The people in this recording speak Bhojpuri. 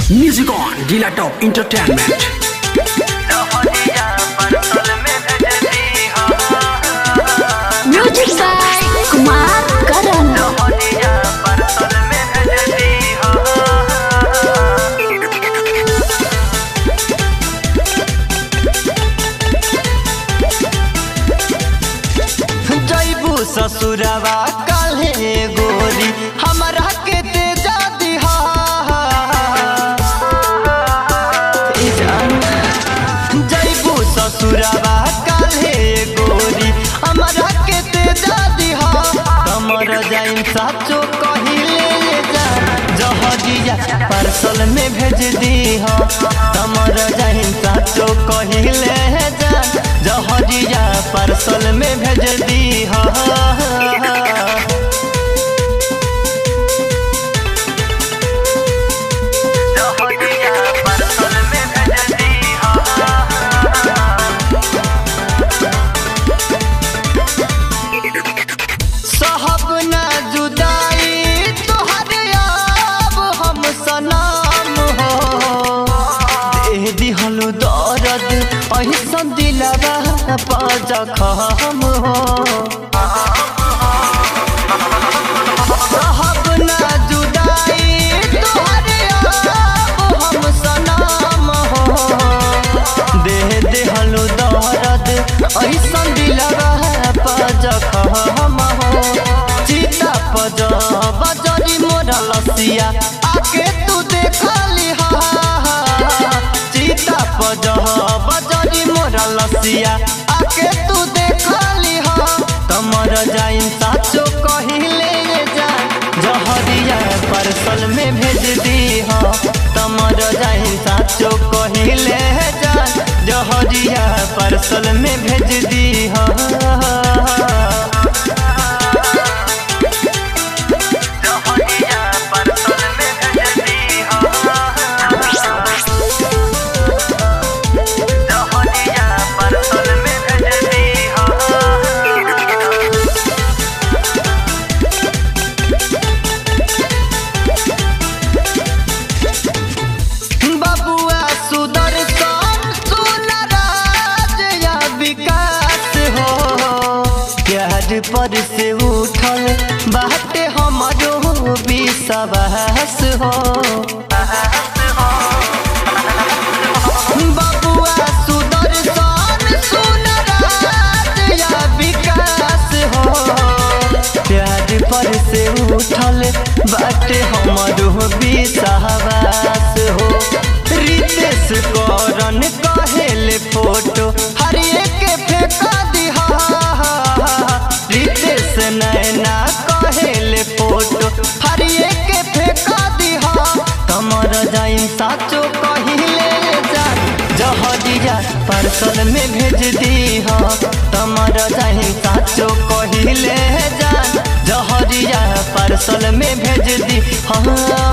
Music on Dila Top Entertainment. Music by Kumar Karan. जैबू ससुरवा काले गोरी हमरा के तेजा दिहा जैबू ससुरवा काले गोरी हमरा के तेजा दिहा कमर जाइन साचो कहिले जा जहरिया पार्सल में भेज दिहा कमर जाइन साचो कहिले जा जहरिया पार्सल में भेज दिहा साहब ना जुदाई तोहर अब हम सनाम हो दे दिहलो दर्द अहिसन दिलवा जखम हो साहब ना जुदाई तोहर अब हम सनाम हो दे दिहलो दर्द अहिसन दिलवा जखम हो चिता पज बजरी मोरा लसिया आके तू देखली चिता पज बजरी मोरा लसिया आके तू देखली तमर जाइन साचो कहिले जा जहरिया पार्सल में भेज दीहा तमर जाइन साचो कहिले जा जहरिया पार्सल में भेज दीहा पर से उठल बाटे हमारो विश्वास हो बबुआ सुदर्शन सुनराज या विकास हो प्यार पर से उठल बाटे हमारो विश्वास हो रितेश करन कहेले फोटो हर एक फेंका दिहा रितेश नैना कहेले फोटो हर एक फेंका दिहा कमर जाइन साचो कहिले जा जहरिया पार्सल में भेज दीहा कमर जाइन साचो कहिले जा जहरिया पार्सल में भेज दी हाँ।